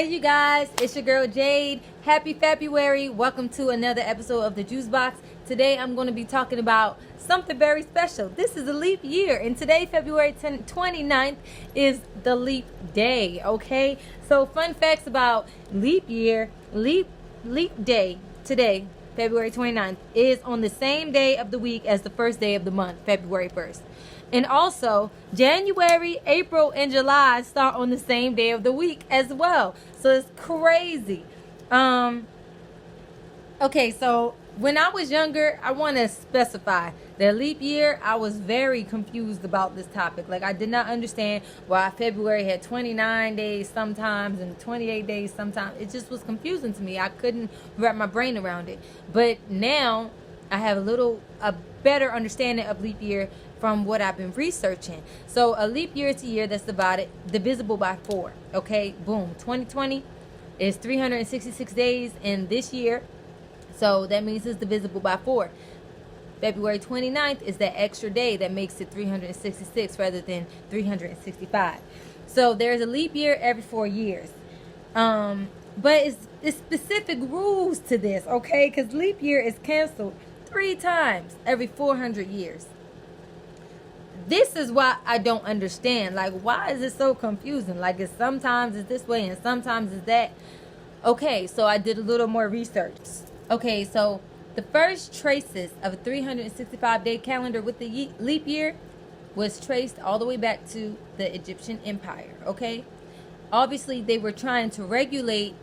Hey you guys, it's your girl Jade. Happy February. Welcome to another episode of the Juice Box. Today I'm going to be talking about something very special. This is a leap year, and today, February 29th, is the leap day, okay? So fun facts about leap year. Leap day today, February 29th, is on the same day of the week as the first day of the month, February 1st. And also, January, April, and July start on the same day of the week as well. So it's crazy. Okay, so when I was younger, I want to specify that leap year, I was very confused about this topic. Like, I did not understand why February had 29 days sometimes and 28 days sometimes. It just was confusing to me. I couldn't wrap my brain around it. But now I have a better understanding of leap year from what I've been researching. So a leap year is a year that's divisible by 4. Okay, boom. 2020 is 366 days in this year. So that means it's divisible by 4. February 29th is that extra day that makes it 366 rather than 365. So there's a leap year every 4 years. But it's specific rules to this, okay? Because leap year is canceled 3 times every 400 years. This is why I don't understand. Like, why is it so confusing? Like, sometimes it's this way and sometimes it's that. Okay, so I did a little more research. Okay, so the first traces of a 365-day calendar with the leap year was traced all the way back to the Egyptian Empire, okay? Obviously, they were trying to regulate,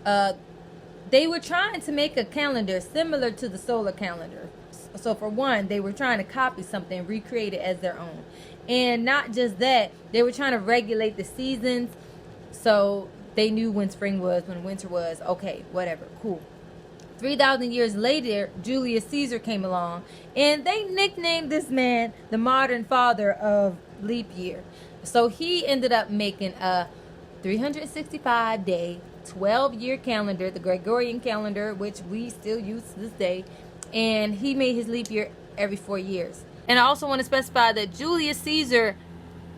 they were trying to make a calendar similar to the solar calendar. So for one, they were trying to copy something and recreate it as their own. And not just that, they were trying to regulate the seasons. So they knew when spring was, when winter was. Okay, whatever, cool. 3,000 years later, Julius Caesar came along, and they nicknamed this man the modern father of leap year. So he ended up making a 365-day, 12-year calendar, the Gregorian calendar, which we still use to this day. And he made his leap year every 4 years. And I also want to specify that Julius Caesar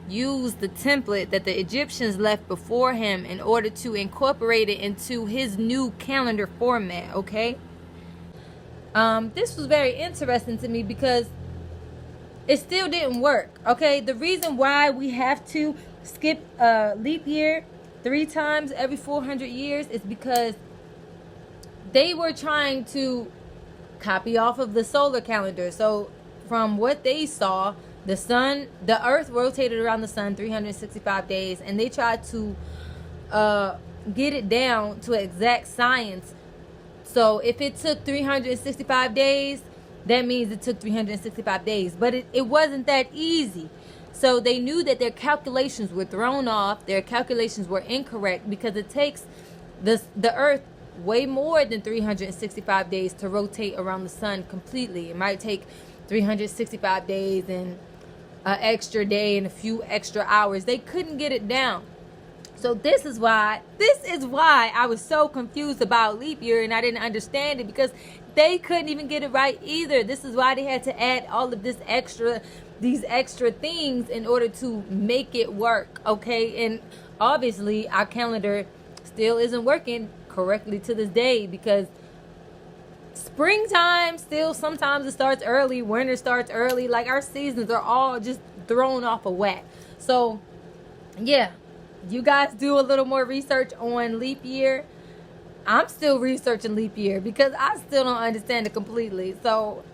used the template that the Egyptians left before him in order to incorporate it into his new calendar format, okay? This was very interesting to me because it still didn't work, okay? The reason why we have to skip leap year 3 times every 400 years is because they were trying to copy off of the solar calendar. So from what they saw, the earth rotated around the sun 365 days, and they tried to get it down to exact science. So if it took 365 days, that means it took 365 days. But it wasn't that easy. So they knew that their calculations were thrown off. Their calculations were incorrect because it takes the earth way more than 365 days to rotate around the sun completely. It might take 365 days and an extra day and a few extra hours. They couldn't get it down. So this is why I was so confused about leap year, and I didn't understand it because they couldn't even get it right either. This is why they had to add all of these extra things in order to make it work, okay? And obviously our calendar still isn't working correctly to this day because springtime still sometimes it starts early, winter starts early. Like, our seasons are all just thrown off of whack. So yeah, you guys do a little more research on leap year. I'm still researching leap year because I still don't understand it completely. So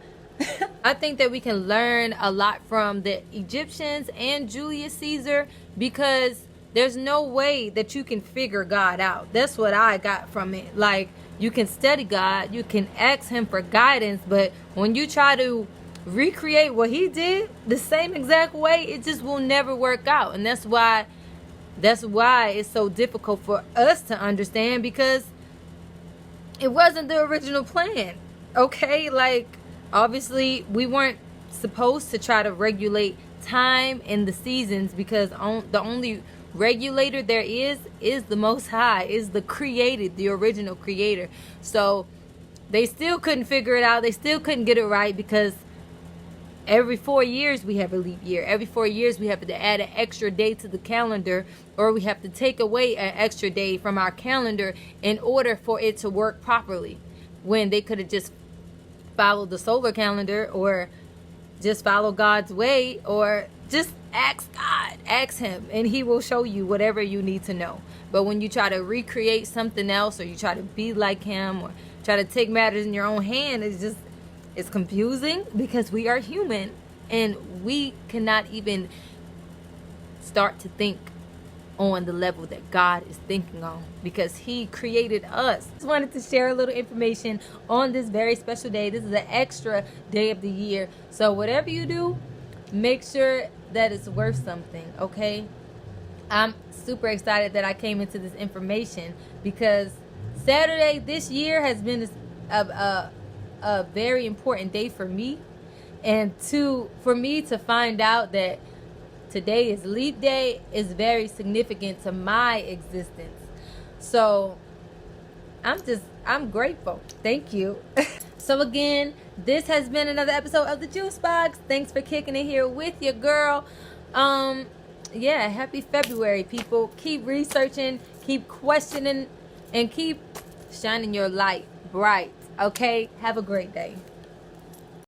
I think that we can learn a lot from the Egyptians and Julius Caesar because there's no way that you can figure God out. That's what I got from it. Like, you can study God, you can ask him for guidance, but when you try to recreate what he did the same exact way, it just will never work out. And that's why it's so difficult for us to understand, because it wasn't the original plan. Okay? Like, obviously we weren't supposed to try to regulate time and the seasons, because the only regulator there is the Most High, is the original creator. So they still couldn't figure it out. They still couldn't get it right because Every 4 years we have a leap year. Every 4 years we have to add an extra day to the calendar, or we have to take away an extra day from our calendar in order for it to work properly, when they could have just followed the solar calendar, or just follow God's way, or just ask God, ask him, and he will show you whatever you need to know. But when you try to recreate something else, or you try to be like him, or try to take matters in your own hand, it's confusing, because we are human and we cannot even start to think on the level that God is thinking on, because he created us. Just wanted to share a little information on this very special day. This is an extra day of the year. So whatever you do, make sure that it's worth something, okay? I'm super excited that I came into this information, because Saturday this year has been a very important day for me, and for me to find out that today is Leap Day is very significant to my existence. So I'm grateful. Thank you. So again, this has been another episode of the Juice Box. Thanks for kicking it here with your girl. Yeah, happy February, people. Keep researching, keep questioning, and keep shining your light bright. Okay, have a great day.